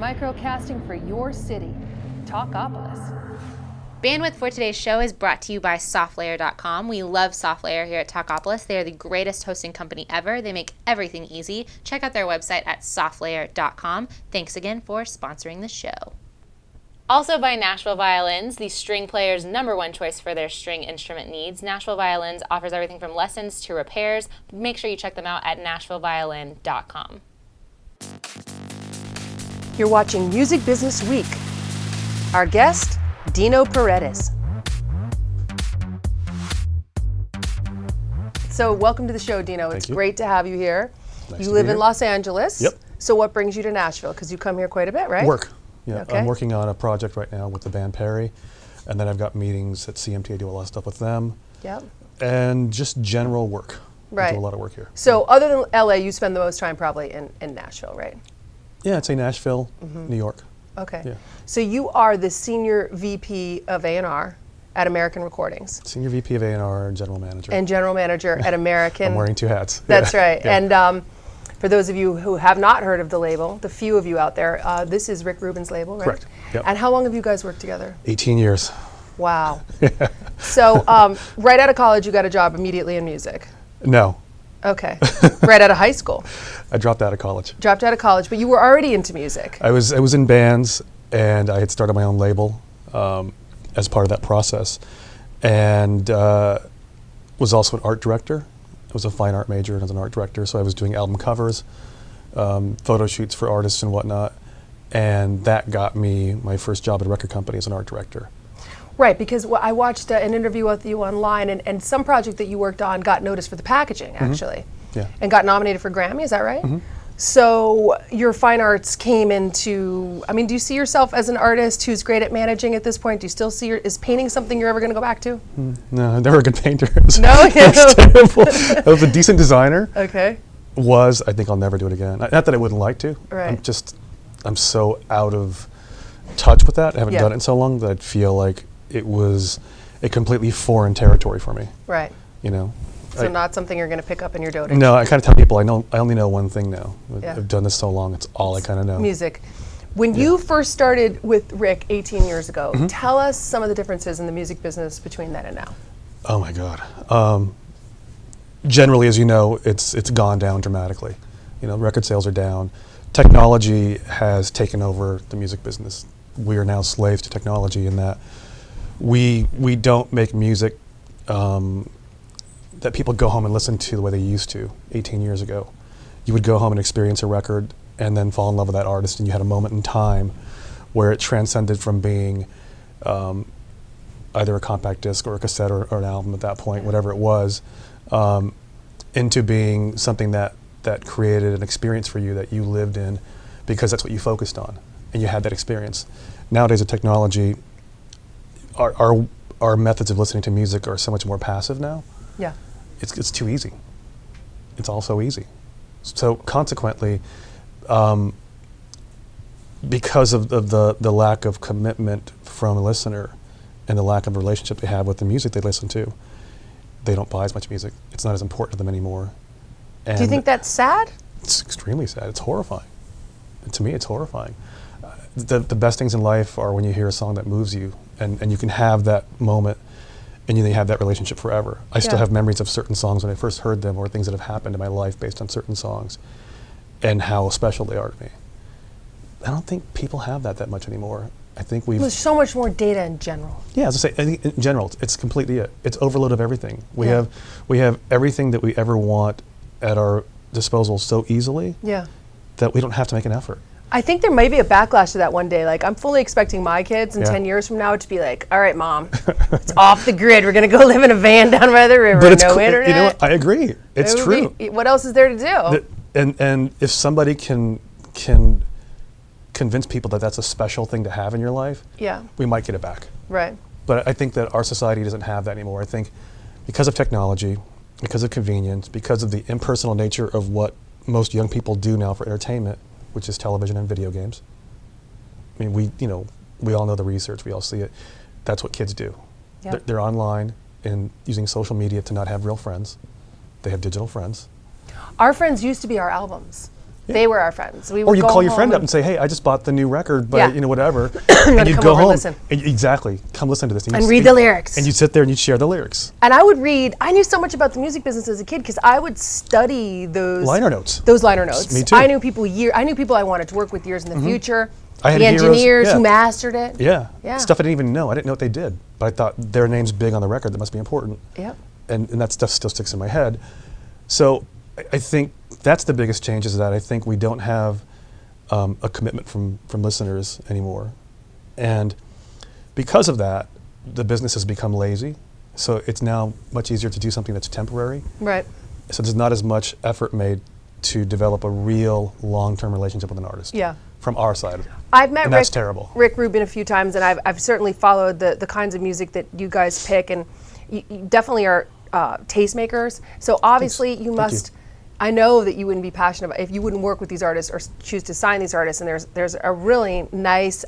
Microcasting for your city. Talkapolis. Bandwidth for today's show is brought to you by SoftLayer.com. We love SoftLayer here at Talkapolis. They are the greatest hosting company ever. They make everything easy. Check out their website at SoftLayer.com. Thanks again for sponsoring the show. Also by Nashville Violins, the string player's #1 choice for their string instrument needs. Nashville Violins offers everything from lessons to repairs. Make sure you check them out at NashvilleViolin.com. You're watching Music Business Week. Our guest, Dino Paredes. So welcome to the show, Dino. It's great to have you here. You live in Los Angeles. Yep. So what brings you to Nashville? Because you come here quite a bit, right? Work. Yeah. Okay. I'm working on a project right now with the band Perry, and then I've got meetings at CMT. I do a lot of stuff with them. Yep. And just general work. Right. I do a lot of work here. So other than LA, you spend the most time probably in Nashville, right? Yeah, I'd say Nashville, New York. Okay. Yeah. So you are the Senior VP of A&R at American Recordings. Senior VP of A&R and General Manager. And General Manager at American. I'm wearing two hats. That's right. Yeah. And for those of you who have not heard of the label, the few of you out there, this is Rick Rubin's label, right? Correct. Yep. And how long have you guys worked together? 18 years. Wow. So right out of college, you got a job immediately in music. No. Okay. Right out of high school. I dropped out of college. Dropped out of college, but you were already into music. I was in bands, and I had started my own label as part of that process, and was also an art director. I was a fine art major and as an art director, so I was doing album covers, photo shoots for artists and whatnot, and that got me my first job at a record company as an art director. Right, because I watched an interview with you online, and some project that you worked on got noticed for the packaging, actually. Yeah. And got nominated for Grammy, is that right? Mm-hmm. So your fine arts came into, I mean, do you see yourself as an artist who's great at managing at this point? Do you still see, is painting something you're ever going to go back to? No, I'm never a good painter. No? That's terrible. I was a decent designer. Okay. I think I'll never do it again. Not that I wouldn't like to. Right. I'm so out of touch with that. I haven't Yeah. done it in so long that I feel like it was a completely foreign territory for me. Right. You know? So not something you're going to pick up in your dotage? No, I kind of tell people I only know one thing now. Yeah. I've done this so long, it's all I kind of know. Music. When you first started with Rick 18 years ago, tell us some of the differences in the music business between then and now. Oh my God. Generally, as you know, it's gone down dramatically. You know, record sales are down. Technology has taken over the music business. We are now slaves to technology in that we don't make music that people go home and listen to the way they used to 18 years ago. You would go home and experience a record and then fall in love with that artist, and you had a moment in time where it transcended from being either a compact disc or a cassette or an album at that point, whatever it was, into being something that created an experience for you that you lived in because that's what you focused on and you had that experience. Nowadays with technology, our methods of listening to music are so much more passive now. Yeah. It's too easy. It's all so easy. So consequently, because of the lack of commitment from a listener and the lack of relationship they have with the music they listen to, they don't buy as much music. It's not as important to them anymore. And do you think that's sad? It's extremely sad. It's horrifying. To me, it's horrifying. The best things in life are when you hear a song that moves you, and you can have that moment, and you have that relationship forever. I still have memories of certain songs when I first heard them, or things that have happened in my life based on certain songs, and how special they are to me. I don't think people have that much anymore. I think there's so much more data in general. Yeah, as I say, I think in general, it's completely it. It's overload of everything. We have everything that we ever want at our disposal so easily that we don't have to make an effort. I think there may be a backlash to that one day. Like, I'm fully expecting my kids in 10 years from now to be like, all right, Mom, it's off the grid. We're going to go live in a van down by the river. But no internet. You know what? I agree. It's true. What else is there to do? And if somebody can convince people that that's a special thing to have in your life, we might get it back. Right. But I think that our society doesn't have that anymore. I think because of technology, because of convenience, because of the impersonal nature of what most young people do now for entertainment, which is television and video games. I mean, we all know the research, we all see it. That's what kids do. Yep. They're online and using social media to not have real friends. They have digital friends. Our friends used to be our albums. They were our friends. We Or would you go call your home friend up and say, hey, I just bought the new record, but Yeah. you know, whatever. gotta and you'd come go over and home. listen. Exactly. Come listen to this. and read the lyrics. And you'd sit there and you'd share the lyrics. And I would read. I knew so much about the music business as a kid because I would study those Liner notes. Those liner notes. Me too. I knew people I wanted to work with years in the future. I had the heroes, engineers yeah. who mastered it. Yeah. Yeah. Stuff I didn't even know. I didn't know what they did. But I thought their name's big on the record. That must be important. Yep. And that stuff still sticks in my head. So I think that's the biggest change, is that I think we don't have a commitment from listeners anymore. And because of that, the business has become lazy. So it's now much easier to do something that's temporary. Right. So there's not as much effort made to develop a real long-term relationship with an artist. Yeah. From our side. I've met And that's terrible. Rick Rubin a few times, and I've certainly followed the kinds of music that you guys pick, and you definitely are tastemakers. So obviously you must. I know that you wouldn't be passionate about if you wouldn't work with these artists or choose to sign these artists. And there's a really nice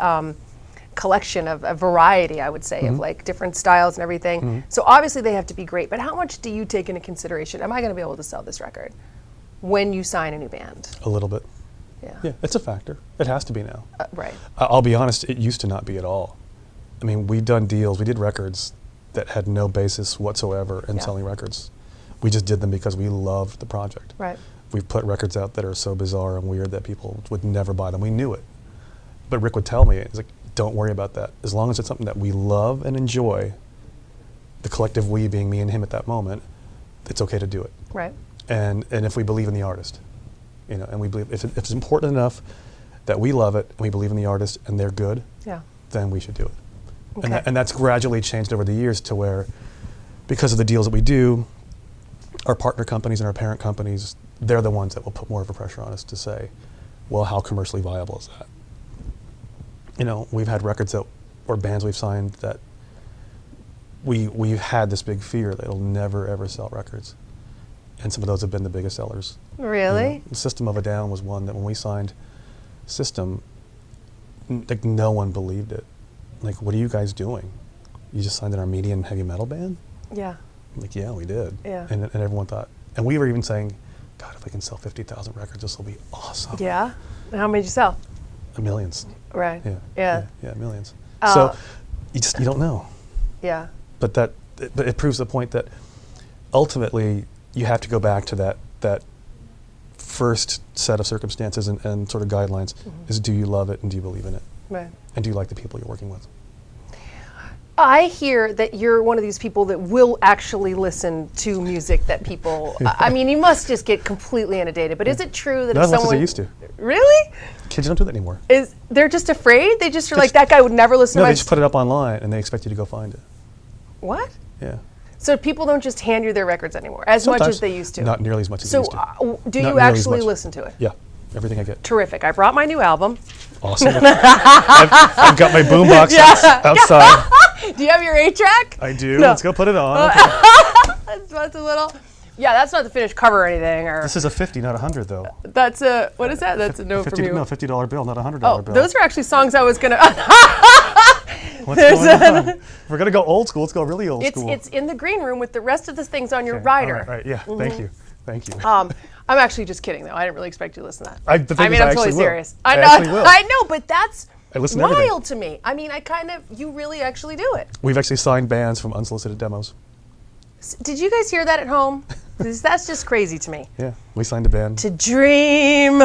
collection of a variety, I would say, of like different styles and everything. So obviously they have to be great. But how much do you take into consideration? Am I going to be able to sell this record when you sign a new band? A little bit. Yeah. Yeah, it's a factor. It has to be now. Right. I'll be honest, it used to not be at all. I mean, we did records that had no basis whatsoever in Yeah. selling records. We just did them because we loved the project. Right. We've put records out that are so bizarre and weird that people would never buy them. We knew it. But Rick would tell me, he's like, don't worry about that. As long as it's something that we love and enjoy, the collective we being me and him at that moment, it's okay to do it. Right. And if we believe in the artist, you know, and we believe if it's important enough that we love it and we believe in the artist and they're good, Yeah. then we should do it. Okay. And that's gradually changed over the years to where, because of the deals that we do, our partner companies and our parent companies, they're the ones that will put more of a pressure on us to say, well, how commercially viable is that? You know, we've had records that, or bands we've signed that we've had this big fear that it'll never ever sell records. And some of those have been the biggest sellers. Really? You know, System of a Down was one that when we signed System, like no one believed it. Like, what are you guys doing? You just signed an Armenian heavy metal band? Yeah. I'm like, yeah, we did. Yeah. And everyone thought, and we were even saying, God, if I can sell 50,000 records, this will be awesome. Yeah. And how many did you sell? Millions. Right. Yeah. Yeah. Yeah, millions. Uh, So you don't know. Yeah. But it proves the point that ultimately you have to go back to that first set of circumstances and sort of guidelines is, do you love it and do you believe in it? Right. And do you like the people you're working with? I hear that you're one of these people that will actually listen to music that people. I mean, you must just get completely inundated. But is it true that Not if as much as someone I used to. really Kids don't do that anymore. they're just afraid? They just are like, that guy would never listen No, to my. they just put it up online and they expect you to go find it. What? Yeah. So people don't just hand you their records anymore as much Sometimes. as they used to. Not nearly as much as they So used to. do Not you nearly as actually much. listen to it? Yeah, everything I get. Terrific. I brought my new album. Awesome. I've got my boombox outside. Do you have your 8-track? I do. No. Let's go put it on. That's a little. Yeah, that's not the finished cover or anything. Or This is a 50, not 100, though. that's a what is that? That's a no from you. No, $50 bill, not a $100 Oh, bill. those are actually songs I was gonna. What's going on? If we're gonna go old school, let's go really old school. It's in the green room with the rest of the things on your Okay, rider. all right, yeah, thank you. Thank you. I'm actually just kidding though. I didn't really expect you to listen to that. The thing I mean, is, I'm I totally actually will. serious. I know. actually will. I know, but that's I listen to everything. wild to me. I mean, you really actually do it. We've actually signed bands from unsolicited demos. Did you guys hear that at home? 'Cause that's just crazy to me. Yeah, we signed a band. To dream.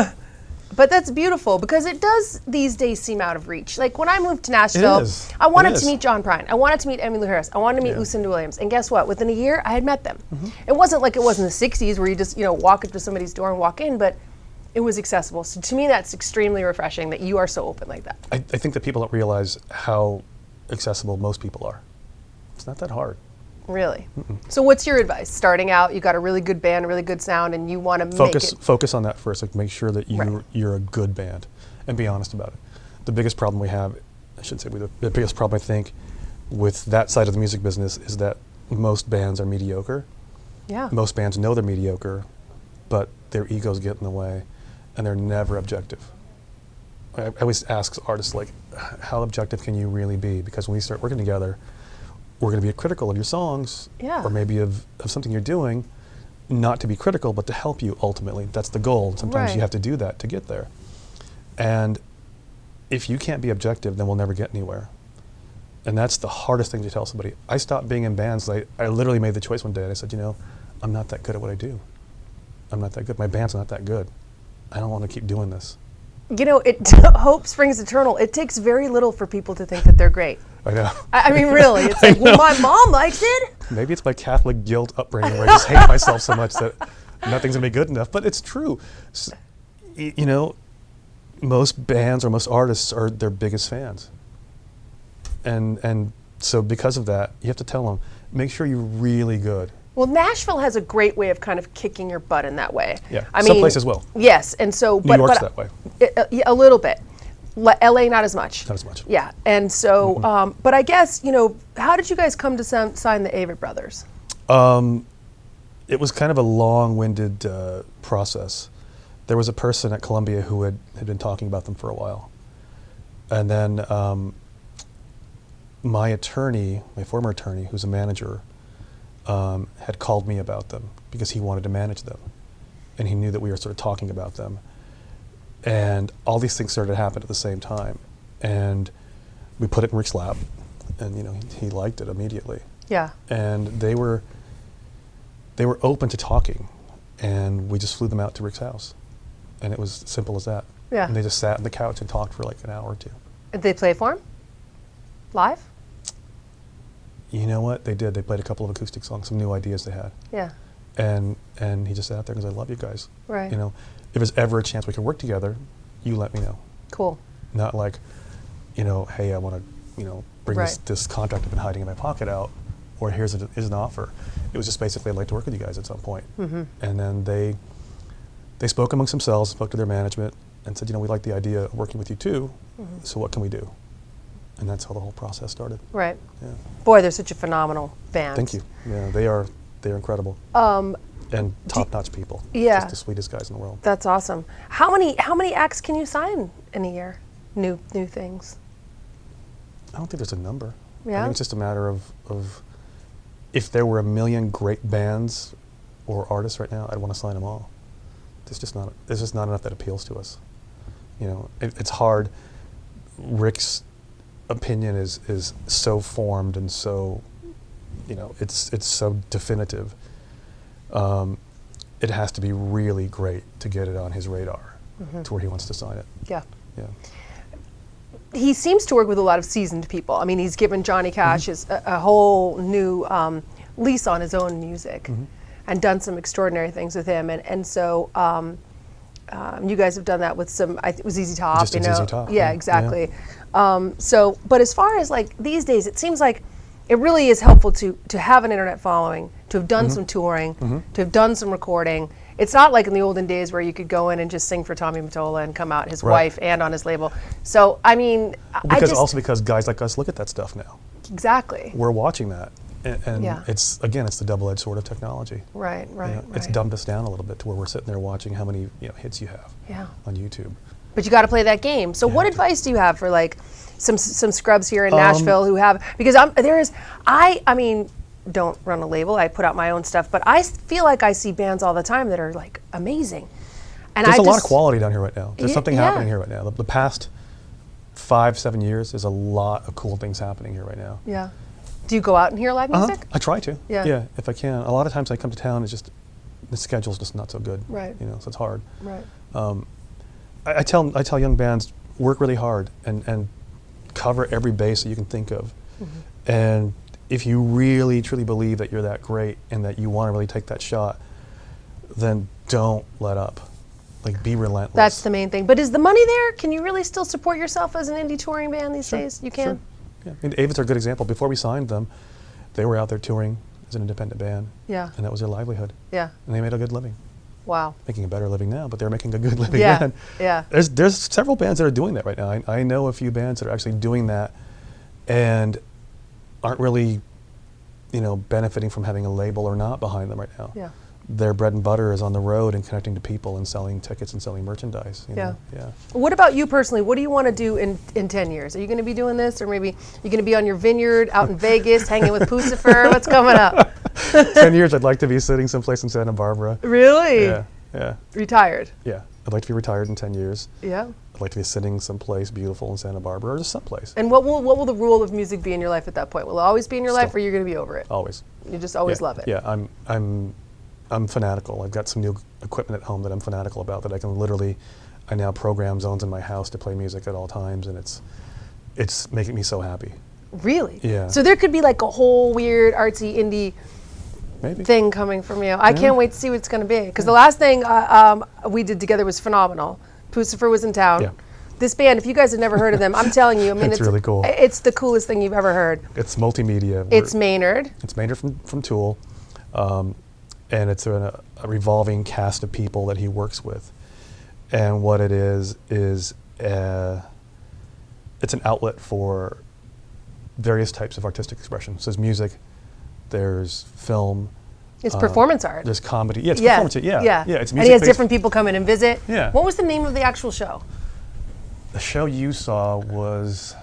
But that's beautiful because it does these days seem out of reach. Like when I moved to Nashville, is. I wanted It to is. meet John Prine. I wanted to meet Emmylou Harris. I wanted to meet Yeah. Lucinda Williams. And guess what? Within a year, I had met them. It wasn't like it was in the 60s where you just, walk up to somebody's door and walk in, but it was accessible. So to me, that's extremely refreshing that you are so open like that. I think that people don't realize how accessible most people are. It's not that hard. Really. So what's your advice? Starting out, you got a really good band, a really good sound, and you want to make it. Focus on that first. Like, make sure that Right. you're a good band, and be honest about it. The biggest problem we have, I shouldn't say the biggest problem I think with that side of the music business is that most bands are mediocre. Yeah. Most bands know they're mediocre, but their egos get in the way, and they're never objective. I always ask artists, like, how objective can you really be? Because when we start working together, we're going to be critical of your songs, Yeah. or maybe of something you're doing, not to be critical, but to help you ultimately. That's the goal. Sometimes you have to do that to get there. And if you can't be objective, then we'll never get anywhere. And that's the hardest thing to tell somebody. I stopped being in bands. I literally made the choice one day, and I said, I'm not that good at what I do. I'm not that good. My band's not that good. I don't want to keep doing this. Hope springs eternal. It takes very little for people to think that they're great. I know. I mean, really. It's like, well, my mom likes it. Maybe it's my Catholic guilt upbringing where I just hate myself so much that nothing's going to be good enough. But it's true. Most bands or most artists are their biggest fans. And so because of that, you have to tell them, make sure you're really good. Well, Nashville has a great way of kind of kicking your butt in that way. Yeah, I some mean, places will. Yes, and so New York's that way. A little bit. LA, not as much. Not as much. Yeah, and so, but I guess, how did you guys come to sign the Ava Brothers? It was kind of a long-winded process. There was a person at Columbia who had been talking about them for a while. And then my former attorney, who's a manager, had called me about them because he wanted to manage them. And he knew that we were sort of talking about them. And all these things started to happen at the same time. And we put it in Rick's lap, and he liked it immediately. Yeah. And they were open to talking, and we just flew them out to Rick's house. And it was as simple as that. Yeah. And they just sat on the couch and talked for like an hour or two. Did they play for him? Live? You know what? They did. They played a couple of acoustic songs, some new ideas they had. Yeah. And he just sat there and goes, I love you guys. Right. If there's ever a chance we can work together, you let me know. Cool. Not like, hey, I want to, bring this contract I've been hiding in my pocket out, or here's an offer. It was just basically, I'd like to work with you guys at some point. Mm-hmm. And then they spoke amongst themselves, spoke to their management, and said, we like the idea of working with you too, so what can we do? And that's how the whole process started. Right. Yeah. Boy, they're such a phenomenal band. Thank you. Yeah, they're incredible. And top-notch people. Yeah. Just the sweetest guys in the world. That's awesome. How many acts can you sign in a year? New things. I don't think there's a number. Yeah. I think it's just a matter of if there were a million great bands or artists right now, I'd want to sign them all. There's just not enough that appeals to us. It's hard. Rick's opinion is so formed and so, it's so definitive. It has to be really great to get it on his radar to where he wants to sign it. Yeah. Yeah. He seems to work with a lot of seasoned people. I mean, he's given Johnny Cash a whole new lease on his own music and done some extraordinary things with him. And so you guys have done that with some, it was ZZ Top, Just ZZ Top. Yeah, exactly. Yeah. But as far as like these days, it seems like it really is helpful to have an internet following, to have done some touring, to have done some recording. It's not like in the olden days where you could go in and just sing for Tommy Mottola and come out his wife and on his label. So, I mean, because guys like us look at that stuff now. Exactly. We're watching that. And Yeah. it's the double-edged sword of technology. Right. It's dumbed us down a little bit to where we're sitting there watching how many hits you have on YouTube. But you got to play that game. So what advice do you have for like some scrubs here in Nashville who have, because I mean, don't run a label, I put out my own stuff, but I feel like I see bands all the time that are like amazing. And There's a lot of quality down here right now. There's something yeah. happening here right now. The past 5-7 years, there's a lot of cool things happening here right now. Yeah. Do you go out and hear live music? I try to. Yeah. Yeah, if I can. A lot of times I come to town, it's just, the schedule's just not so good. Right. So it's hard. Right. I tell young bands, work really hard and cover every base that you can think of. And if you really truly believe that you're that great and that you want to really take that shot, then don't let up. Like, be relentless. That's the main thing. But is the money there? Can you really still support yourself as an indie touring band these days? You can? Sure. Yeah. And Ava's are a good example. Before we signed them, they were out there touring as an independent band. Yeah. And that was their livelihood. Yeah. And they made a good living. Wow. Making a better living now, but they're making a good living Yeah. then. Yeah. There's several bands that are doing that right now. I know a few bands that are actually doing that and aren't really, benefiting from having a label or not behind them right now. Yeah. Their bread and butter is on the road and connecting to people and selling tickets and selling merchandise. Yeah. Yeah. What about you personally? What do you want to do in 10 years? Are you going to be doing this, or maybe you're going to be on your vineyard out in Vegas hanging with Pucifer? What's coming up? 10 years, I'd like to be sitting someplace in Santa Barbara. Really? Yeah, yeah, Retired? yeah. I'd like to be retired in 10 years. Yeah. I'd like to be sitting someplace beautiful in Santa Barbara or just someplace. And what will the rule of music be in your life at that point? Will it always be in your life, or you're going to be over it? Always. You just always Yeah, love it? Yeah, I'm fanatical. I've got some new equipment at home that I'm fanatical about that I can literally, I now program zones in my house to play music at all times, and it's making me so happy. Really? Yeah. So there could be like a whole weird artsy indie Maybe. thing coming from you. I can't wait to see what it's going to be. Because the last thing we did together was phenomenal. Pucifer was in town. Yeah. This band, if you guys have never heard of them, I'm telling you, I mean, It's really cool. It's the coolest thing you've ever heard. It's multimedia. It's Maynard. It's Maynard from Tool, and it's a revolving cast of people that he works with. And what it is it's an outlet for various types of artistic expression. So there's music, there's film, It's performance art. there's comedy. Yeah, it's performance art. Yeah, Yeah. It's and he has music-based. different people come in and visit. Yeah. What was the name of the actual show? The show you saw was,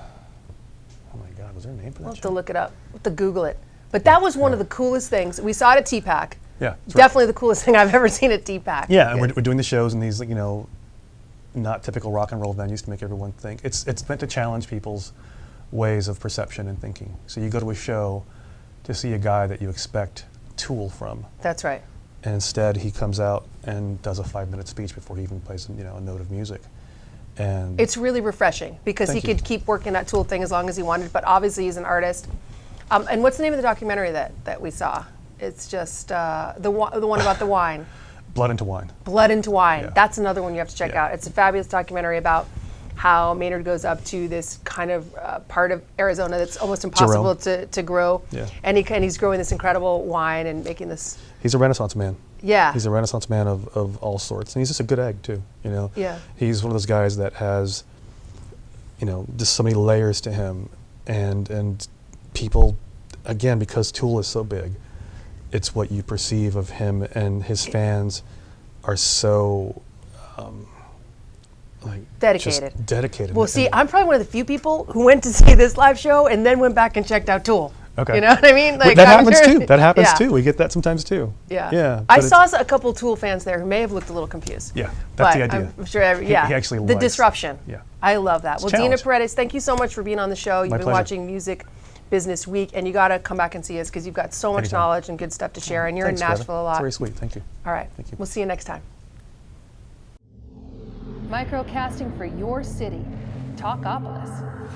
oh my God, was there a name for We'll that have to show? look it up. We'll have to Google it. But that was one of the coolest things. We saw it at T-Pack. Yeah, that's right. Definitely the coolest thing I've ever seen at T-Pack. Yeah, and we're doing the shows in these, not typical rock and roll venues to make everyone think. It's meant to challenge people's ways of perception and thinking. So you go to a show to see a guy that you expect Tool from, That's right. and instead he comes out and does a 5-minute speech before he even plays, a note of music. And It's really refreshing because Thank he you. could keep working that Tool thing as long as he wanted, but obviously he's an artist. And what's the name of the documentary that we saw? It's just the one about the wine. Blood into Wine. Blood into Wine. Yeah. That's another one you have to check Yeah. out. It's a fabulous documentary about how Maynard goes up to this kind of part of Arizona that's almost impossible to grow. Yeah. And he's growing this incredible wine and making this. He's a Renaissance man. Yeah. He's a Renaissance man of all sorts, and he's just a good egg too. Yeah. He's one of those guys that has, just so many layers to him, and people, again, because Tool is so big, it's what you perceive of him, and his fans are so Dedicated. just dedicated. Well, see, I'm probably one of the few people who went to see this live show and then went back and checked out Tool. Okay. You know what I mean? that I'm happens sure- too. That happens Yeah. too. We get that sometimes too. Yeah. Yeah. I but saw a couple Tool fans there who may have looked a little confused. Yeah, that's but the idea. I'm sure, He actually the likes- disruption. Yeah. I love that. Well, Dino challenge. Paredes, thank you so much for being on the show. You've My been pleasure. watching Music Business Week, and you got to come back and see us because you've got so much Anytime. knowledge and good stuff to share, and you're Thanks, in Greta. Nashville a It's lot. very sweet. Thank you. All right. Thank you. We'll see you next time. Microcasting for your city. Talkapolis.